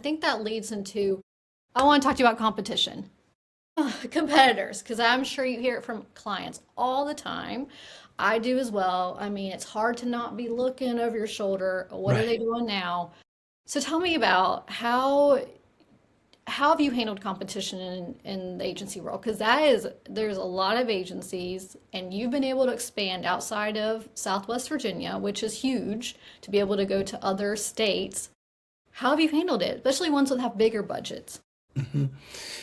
think that leads into, I want to talk to you about competition. Competitors, because I'm sure you hear it from clients all the time. I do as well. I mean, it's hard to not be looking over your shoulder. What are they Right. doing now? So tell me about how have you handled competition in the agency world? Because there's a lot of agencies, and you've been able to expand outside of Southwest Virginia, which is huge, to be able to go to other states. How have you handled it, especially ones that have bigger budgets? hmm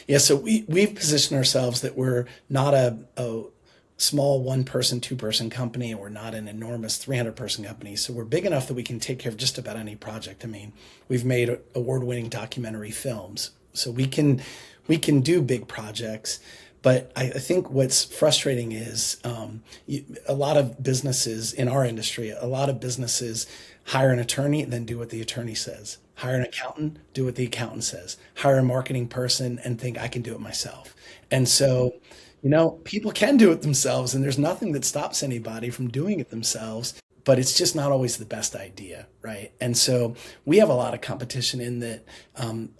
Yeah, so we've positioned ourselves that we're not a small one person, two-person company, and we're not an enormous 300-person company. So we're big enough that we can take care of just about any project. I mean, we've made award-winning documentary films, so we can do big projects. But I think what's frustrating is a lot of businesses in our industry, a lot of businesses hire an attorney and then do what the attorney says. Hire an accountant, do what the accountant says. Hire a marketing person and think I can do it myself. And so, people can do it themselves, and there's nothing that stops anybody from doing it themselves, but it's just not always the best idea, right? And so we have a lot of competition in that.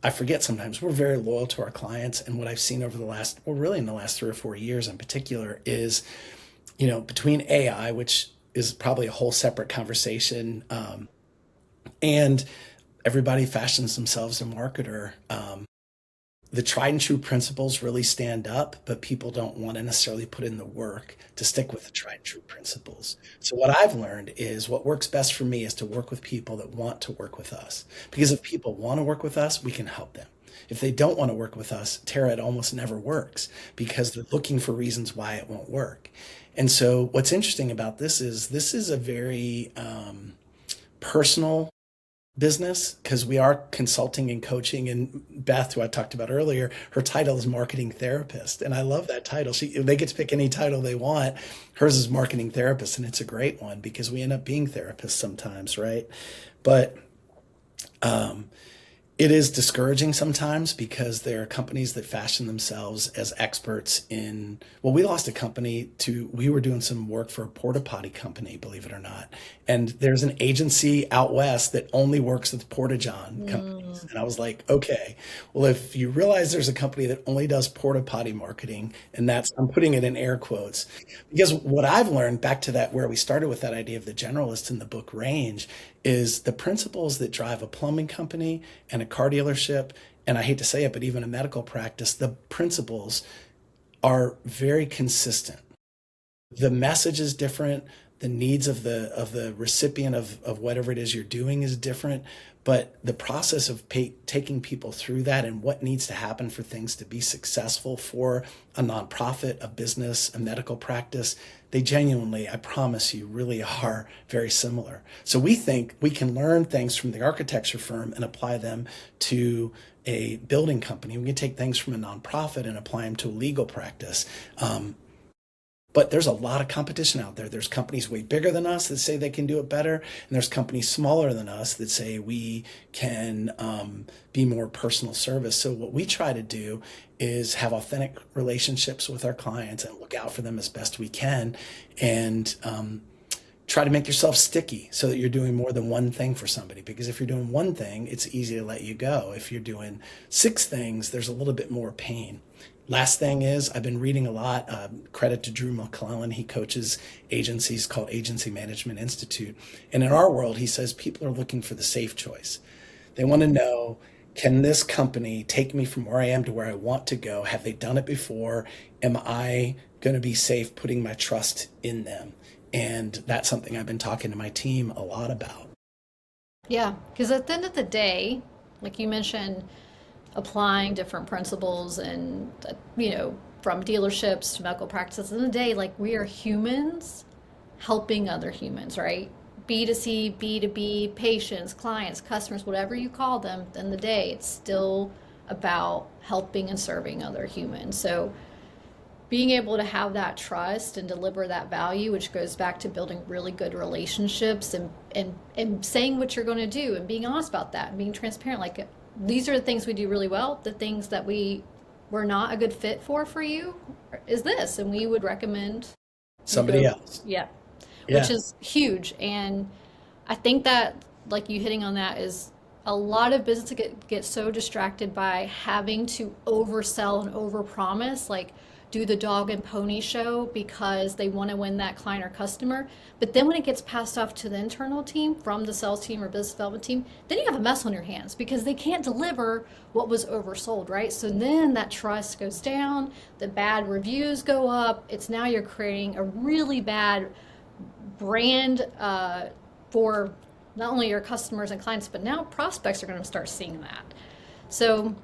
I forget sometimes we're very loyal to our clients. And what I've seen over the last, well, really in the last 3 or 4 years in particular, is, between AI, which is probably a whole separate conversation, and everybody fashions themselves a marketer. The tried and true principles really stand up, but people don't want to necessarily put in the work to stick with the tried and true principles. So what I've learned is what works best for me is to work with people that want to work with us. Because if people want to work with us, we can help them. If they don't want to work with us, Tara, it almost never works because they're looking for reasons why it won't work. And so what's interesting about this is a very personal business because we are consulting and coaching. And Beth, who I talked about earlier, her title is marketing therapist, and I love that title. They get to pick any title they want. Hers is marketing therapist, and it's a great one because we end up being therapists sometimes, right? But um, it is discouraging sometimes because there are companies that fashion themselves as experts in, well, we lost a company to, we were doing some work for a porta potty company, believe it or not. And there's an agency out west that only works with porta john companies. Mm, And I was like, okay, well, if you realize there's a company that only does porta potty marketing, and that's, I'm putting it in air quotes, because what I've learned back to that, where we started with that idea of the generalist in the book range, is the principles that drive a plumbing company and a car dealership, and I hate to say it, but even a medical practice, the principles are very consistent. The message is different, the needs of the recipient of whatever it is you're doing is different, but the process of taking people through that and what needs to happen for things to be successful for a nonprofit, a business, a medical practice, they genuinely, I promise you, really are very similar. So we think we can learn things from the architecture firm and apply them to a building company. We can take things from a nonprofit and apply them to a legal practice. But there's a lot of competition out there. There's companies way bigger than us that say they can do it better, and there's companies smaller than us that say we can be more personal service. So what we try to do is have authentic relationships with our clients and look out for them as best we can, and try to make yourself sticky so that you're doing more than one thing for somebody. Because if you're doing one thing, it's easy to let you go. If you're doing six things, there's a little bit more pain. Last thing is, I've been reading a lot. Credit to Drew McClellan. He coaches agencies called Agency Management Institute. And in our world, he says people are looking for the safe choice. They want to know, can this company take me from where I am to where I want to go? Have they done it before? Am I going to be safe putting my trust in them? And that's something I've been talking to my team a lot about. yeah, because at the end of the day, like you mentioned, applying different principles and, from dealerships to medical practices, in the day, like we are humans helping other humans, right? B2C, B2B, patients, clients, customers, whatever you call them, at the end of the day, it's still about helping and serving other humans. So being able to have that trust and deliver that value, which goes back to building really good relationships and saying what you're going to do and being honest about that and being transparent. Like, these are the things we do really well. The things that we're not a good fit for you is this, and we would recommend you Somebody go, else. yeah, which Yeah. is huge. And I think that, like you hitting on that, is a lot of businesses get so distracted by having to oversell and overpromise, like do the dog and pony show because they want to win that client or customer. But then when it gets passed off to the internal team from the sales team or business development team, then you have a mess on your hands because they can't deliver what was oversold, right? So then that trust goes down, the bad reviews go up. It's now you're creating a really bad brand for not only your customers and clients, but now prospects are going to start seeing that. So,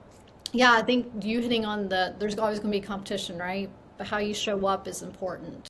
yeah, I think you hitting on there's always going to be competition, right? But how you show up is important.